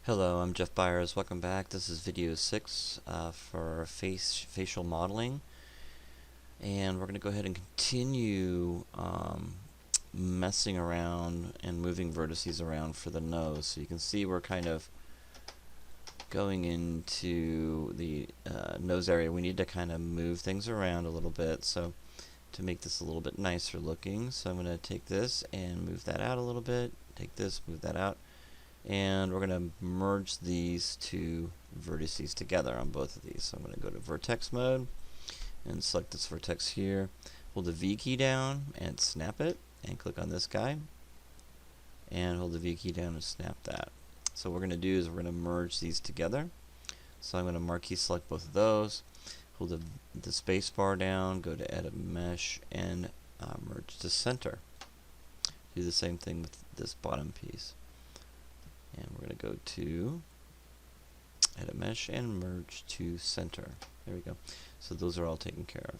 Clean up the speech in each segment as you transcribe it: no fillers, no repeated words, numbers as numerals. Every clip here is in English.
Hello, I'm Jeff Byers. Welcome back. This is video 6 for facial modeling, and we're going to go ahead and continue messing around and moving vertices around for the nose. So you can see we're kind of going into the nose area. We need to kind of move things around a little bit so to make this a little bit nicer looking. So I'm going to take this and move that out a little bit. Take this, move that out. And we're going to merge these two vertices together on both of these. So I'm going to go to vertex mode and select this vertex here. Hold the V key down and snap it, and click on this guy. And hold the V key down and snap that. So what we're going to do is we're going to merge these together. So I'm going to marquee select both of those. Hold the space bar down, go to edit mesh, and merge to center. Do the same thing with this bottom piece. And we're going to go to edit mesh and merge to center. There we go. So those are all taken care of.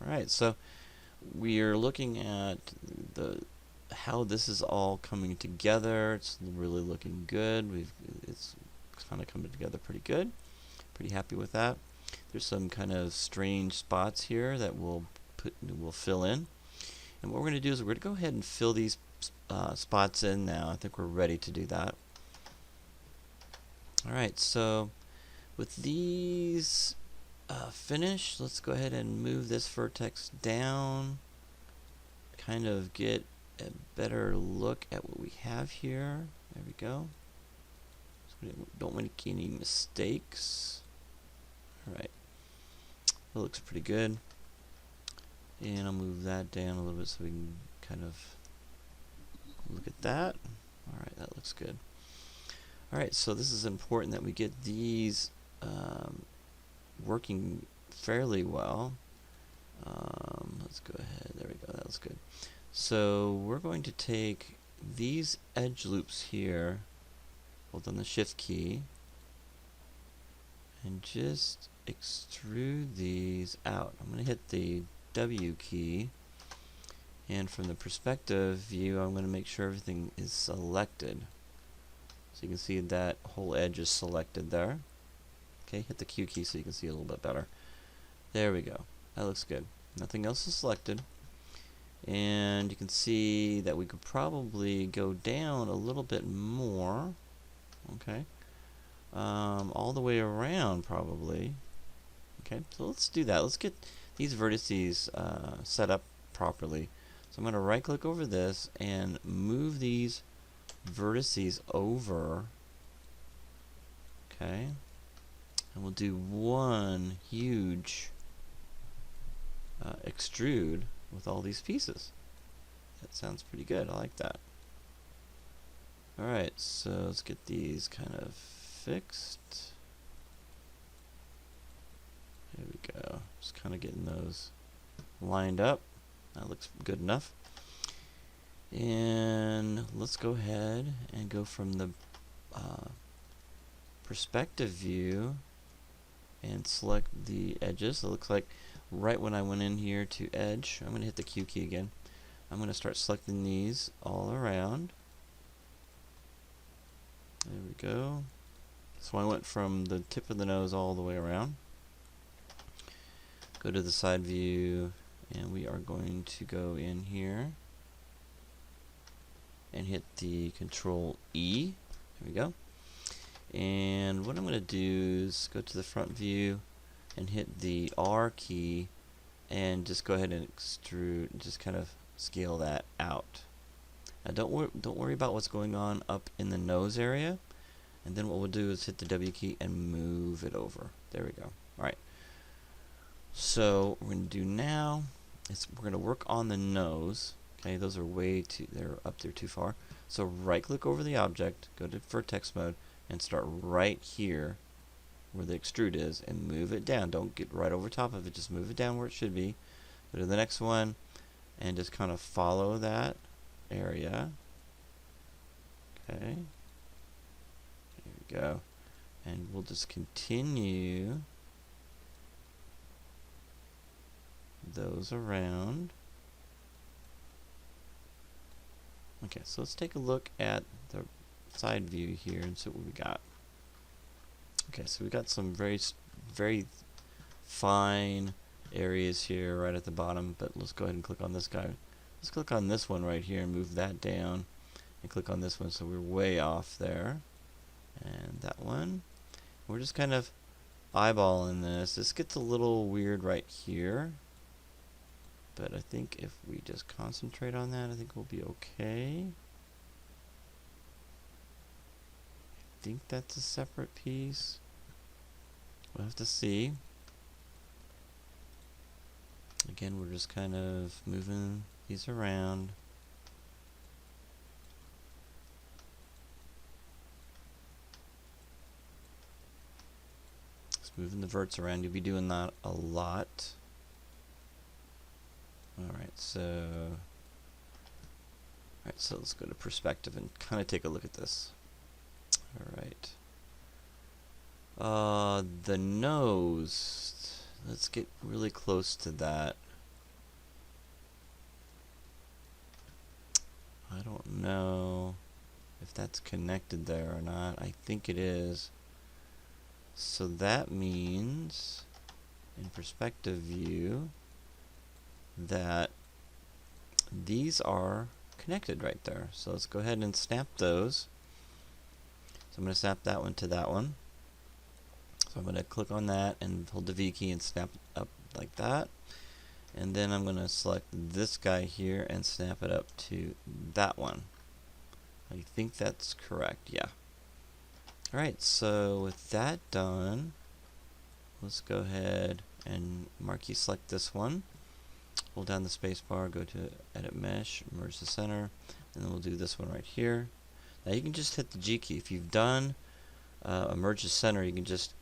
Alright, so we are looking at how this is all coming together. It's really looking good. It's kind of coming together pretty good. Pretty happy with that. There's some kind of strange spots here that we'll fill in. And what we're going to do is we're going to go ahead and fill these spots in now. I think we're ready to do that. Alright, so with these finished, let's go ahead and move this vertex down, kind of get a better look at what we have here. There we go. So we don't make any mistakes. Alright, that looks pretty good. And I'll move that down a little bit so we can kind of look at that. Alright, that looks good. Alright, so this is important that we get these working fairly well. Let's go ahead. There we go. That was good. So we're going to take these edge loops here, hold on the shift key, and just extrude these out. I'm going to hit the W key, and from the perspective view I'm going to make sure everything is selected. So you can see that whole edge is selected there. Okay, hit the Q key so you can see a little bit better. There we go. That looks good. Nothing else is selected. And you can see that we could probably go down a little bit more. Okay. All the way around probably. Okay, so let's do that. Let's get these vertices set up properly. So I'm going to right click over this and move these vertices over. Okay, and we'll do one huge extrude with all these pieces. That sounds pretty good. I like that. Alright, so let's get these kind of fixed. There we go. Just kind of getting those lined up. That looks good enough. And let's go ahead and go from the perspective view and select the edges. So it looks like right when I went in here to edge, I'm going to hit the Q key again. I'm going to start selecting these all around. There we go. So I went from the tip of the nose all the way around. Go to the side view, and we are going to go in here and hit the Control E. There we go. And what I'm going to do is go to the front view and hit the R key and just go ahead and extrude, just kind of scale that out. Now don't worry about what's going on up in the nose area. And then what we'll do is hit the W key and move it over. There we go. Alright. So what we're going to do now is we're going to work on the nose. Okay, those are they're up there too far. So right click over the object, go to vertex mode, and start right here where the extrude is and move it down. Don't get right over top of it, just move it down where it should be. Go to the next one and just kind of follow that area. Okay. There we go. And we'll just continue those around. Okay, so let's take a look at the side view here and see what we got. Okay, so we got some very fine areas here right at the bottom, but let's go ahead and click on this guy. Let's click on this one right here and move that down, and click on this one so we're way off there. And that one. We're just kind of eyeballing this. This gets a little weird right here, but I think if we just concentrate on that, I think we'll be okay. I think that's a separate piece. We'll have to see. Again, we're just kind of moving these around. Just moving the verts around. You'll be doing that a lot. Alright, so let's go to perspective and kind of take a look at this. Alright. The nose. Let's get really close to that. I don't know if that's connected there or not. I think it is. So that means, in perspective view, that these are connected right there. So let's go ahead and snap those. So I'm going to snap that one to that one. So I'm going to click on that and hold the V key and snap it up like that. And then I'm going to select this guy here and snap it up to that one. I think that's correct, yeah. Alright, so with that done, let's go ahead and marquee select this one. Hold down the space bar, go to Edit Mesh, merge the center, and then we'll do this one right here. Now you can just hit the G key. If you've done a merge the center, you can just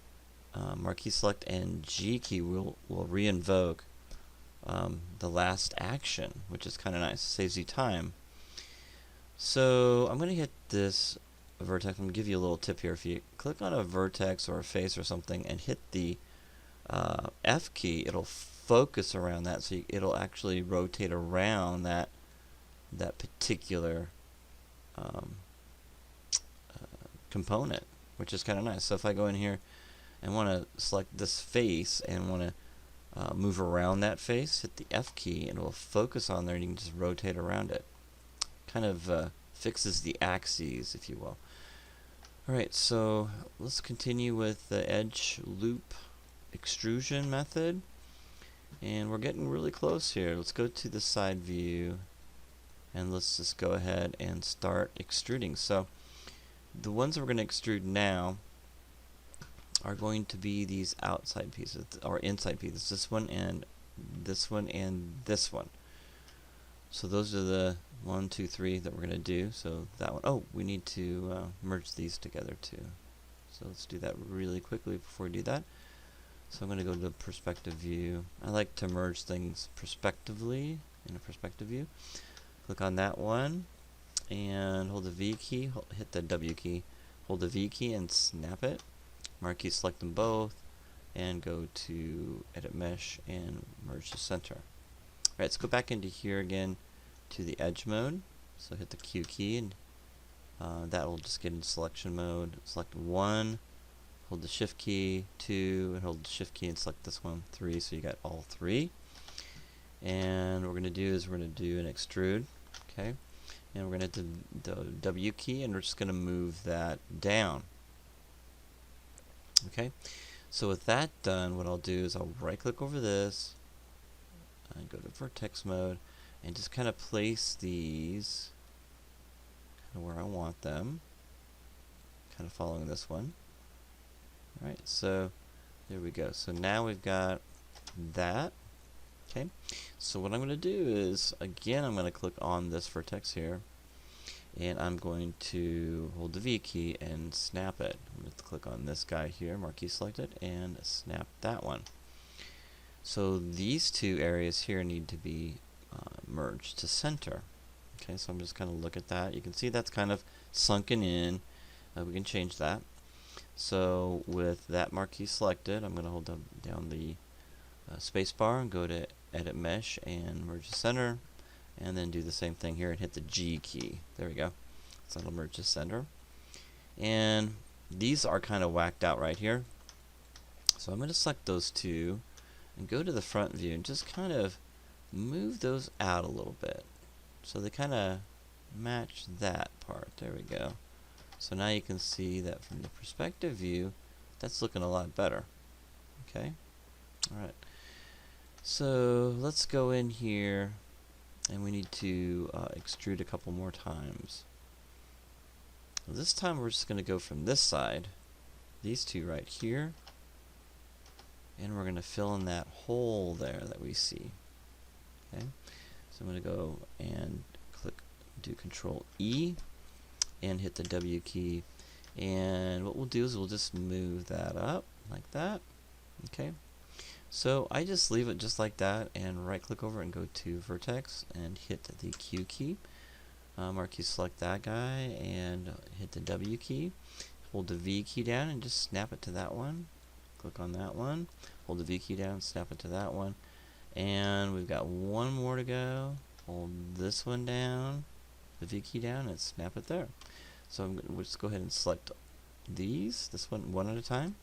marquee select and G key will re-invoke the last action, which is kind of nice. It saves you time. So I'm going to hit this vertex. I'm going to give you a little tip here. If you click on a vertex or a face or something and hit the F key, it'll focus around that, so it'll actually rotate around that particular component, which is kind of nice. So if I go in here and want to select this face and want to move around that face, hit the F key and it will focus on there, and you can just rotate around it. Kind of fixes the axes, if you will. Alright, so let's continue with the edge loop extrusion method. And we're getting really close here. Let's go to the side view and let's just go ahead and start extruding. So the ones that we're going to extrude now are going to be these outside pieces, or inside pieces. This one and this one and this one. So those are the 1, 2, 3 that we're going to do. So that one, oh, we need to merge these together too. So let's do that really quickly before we do that. So I'm going to go to perspective view. I like to merge things prospectively in a perspective view. Click on that one and hold the V key, hit the W key, hold the V key and snap it. Marquee select them both and go to Edit Mesh and merge the center. Alright, let's go back into here again to the edge mode. So hit the Q key and that will just get into selection mode. Select 1. Hold the shift key, 2, and hold the shift key and select this one, 3, so you got all 3. And what we're going to do is we're going to do an extrude, okay? And we're going to hit the W key and we're just going to move that down. Okay, so with that done, what I'll do is I'll right click over this and go to vertex mode and just kind of place these kind of where I want them, kind of following this one. Alright, so there we go. So now we've got that. Okay, so what I'm going to do is, again, I'm going to click on this vertex here, and I'm going to hold the V key and snap it. I'm going to click on this guy here, marquee select it, and snap that one. So these two areas here need to be merged to center. Okay, so I'm just going to look at that. You can see that's kind of sunken in. We can change that. So with that marquee selected, I'm going to hold down the space bar and go to Edit Mesh and merge the center, and then do the same thing here and hit the G key. There we go. So that'll merge the center. And these are kind of whacked out right here. So I'm going to select those two and go to the front view and just kind of move those out a little bit so they kind of match that part. There we go. So now you can see that from the perspective view, that's looking a lot better. Okay. Alright. So let's go in here and we need to extrude a couple more times. This time we're just going to go from this side, these two right here, and we're going to fill in that hole there that we see. Okay, so I'm going to go and do Control E and hit the W key, and what we'll do is we'll just move that up like that. Okay, so I just leave it just like that and right click over and go to Vertex and hit the Q key. Mark key, select that guy and hit the W key. Hold the V key down and just snap it to that one. Click on that one. Hold the V key down, snap it to that one. And we've got one more to go. Hold this one down, the V key down, and snap it there. So we'll just go ahead and select these, this one at a time.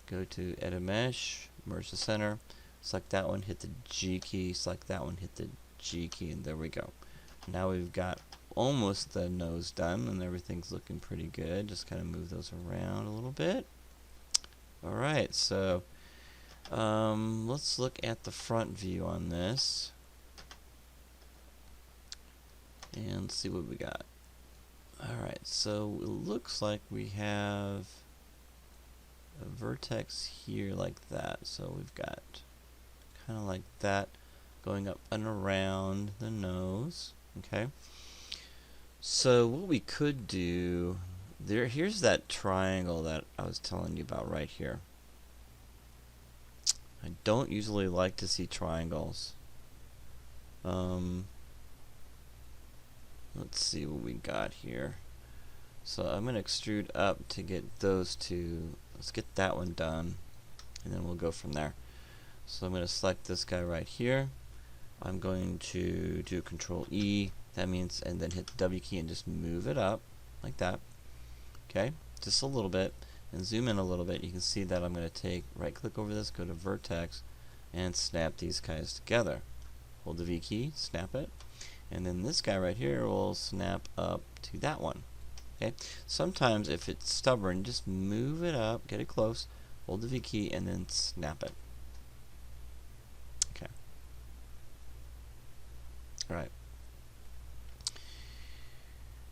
Go to Edit Mesh, merge the center, select that one, hit the G key, select that one, hit the G key, and there we go. Now we've got almost the nose done and everything's looking pretty good. Just kind of move those around a little bit. Alright, so let's look at the front view on this and see what we got. Alright, so it looks like we have a vertex here like that. So we've got kind of like that going up and around the nose. Okay, so what we could do here's that triangle that I was telling you about right here. I don't usually like to see triangles. Let's see what we got here. So I'm going to extrude up to get those two. Let's get that one done and then we'll go from there. So I'm going to select this guy right here. I'm going to do Control E, that means, and then hit the W key and just move it up like that. Okay, just a little bit, and zoom in a little bit. You can see that I'm going to right click over this, go to Vertex, and snap these guys together. Hold the V key, snap it, and then this guy right here will snap up to that one. Okay, sometimes if it's stubborn, just move it up, get it close, hold the V key, and then snap it.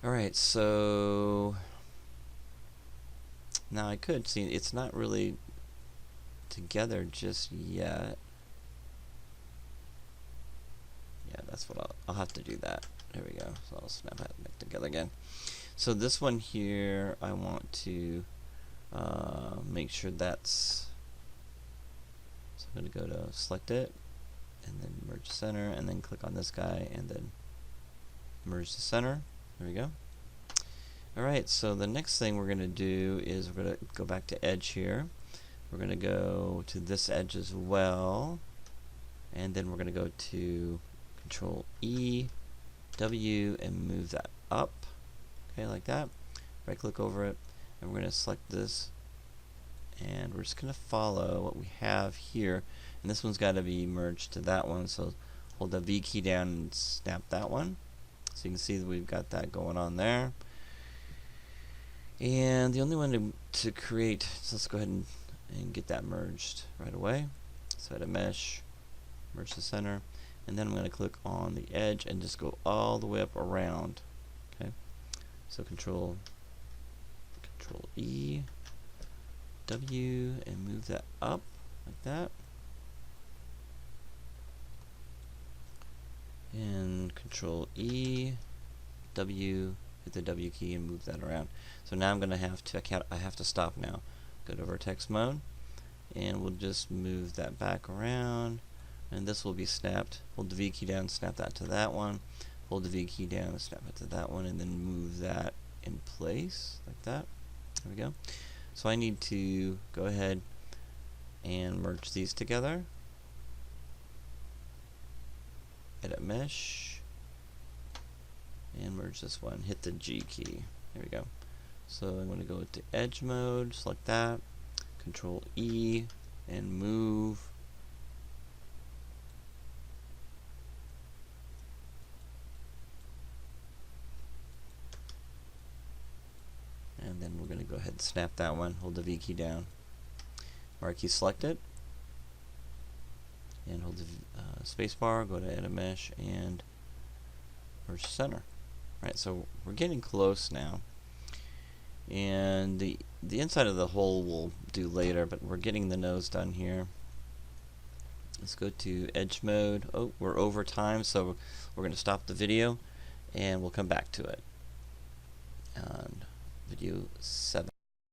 Alright, so now I could see it's not really together just yet. Yeah, that's what I'll have to do that. There we go. So I'll snap it back together again. So this one here, I want to make sure that's. So I'm going to go to select it, and then merge center, and then click on this guy, and then merge the center. There we go. Alright, so the next thing we're going to do is we're going to go back to edge here. We're going to go to this edge as well, and then we're going to go to Control E, W, and move that up. Okay, like that. Right click over it, and we're going to select this, and we're just going to follow what we have here. And this one's got to be merged to that one, so hold the V key down and snap that one. So you can see that we've got that going on there. And the only one to create, so let's go ahead and get that merged right away. So edit mesh, merge the center, and then I'm going to click on the edge and just go all the way up around. Okay, so Control E, W, and move that up like that. And Control E, W, hit the W key and move that around. So now I'm going to have to, I have to stop now. Go to vertex mode, and we'll just move that back around, and this will be snapped. Hold the V key down, snap that to that one. Hold the V key down and snap it to that one, and then move that in place like that. There we go. So I need to go ahead and merge these together. Edit mesh, and merge this one. Hit the G key. There we go. So I'm going to go to edge mode, select that, Control E, and move. And then we're going to go ahead and snap that one, hold the V key down. Marquee selected, and hold the space bar, go to edit mesh, and merge center. Right, so we're getting close now. And the inside of the hole we'll do later, but we're getting the nose done here. Let's go to edge mode. Oh, we're over time, so we're going to stop the video, and we'll come back to it. And video 7.